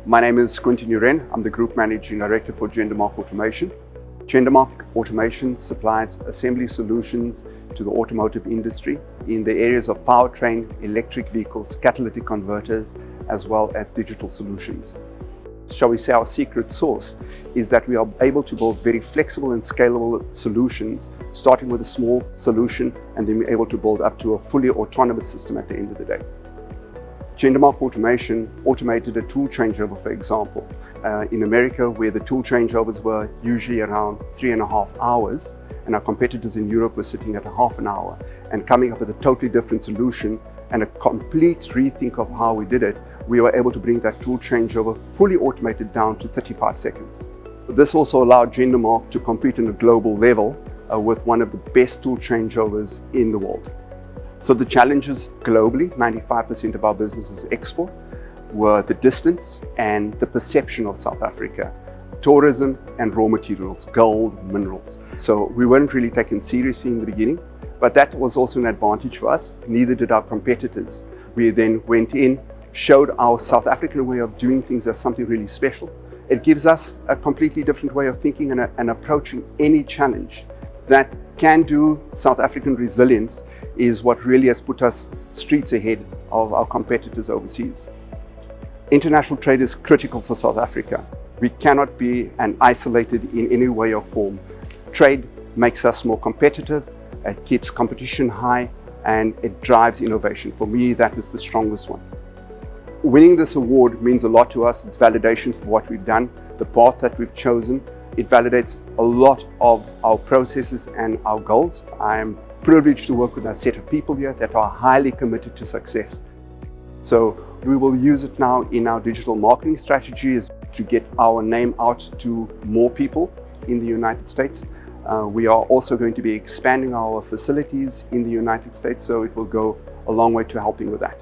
My name is Quinton Uren. I'm the Group Managing Director for Jendamark Automation. Jendamark Automation supplies assembly solutions to the automotive industry in the areas of powertrain, electric vehicles, catalytic converters, as well as digital solutions. Shall we say our secret sauce is that we are able to build very flexible and scalable solutions, starting with a small solution and then we're able to build up to a fully autonomous system at the end of the day. Jendamark Automation automated a tool changeover, for example, in America, where the tool changeovers were usually around 3.5 hours, and our competitors in Europe were sitting at a half an hour, and coming up with a totally different solution and a complete rethink of how we did it, we were able to bring that tool changeover fully automated down to 35 seconds. This also allowed Jendamark to compete on a global level with one of the best tool changeovers in the world. So the challenges globally, 95% of our business is export, were the distance and the perception of South Africa, tourism and raw materials, gold, minerals. So we weren't really taken seriously in the beginning, but that was also an advantage for us. Neither did our competitors. We then went in, showed our South African way of doing things as something really special. It gives us a completely different way of thinking and approaching any challenge. That can-do South African resilience is what really has put us streets ahead of our competitors overseas. International trade is critical for South Africa. We cannot be isolated in any way or form. Trade makes us more competitive, it keeps competition high, and it drives innovation. For me, that is the strongest one. Winning this award means a lot to us. It's validation for what we've done, the path that we've chosen. It validates a lot of our processes and our goals. I am privileged to work with a set of people here that are highly committed to success. So we will use it now in our digital marketing strategies to get our name out to more people in the United States. We are also going to be expanding our facilities in the United States, so it will go a long way to helping with that.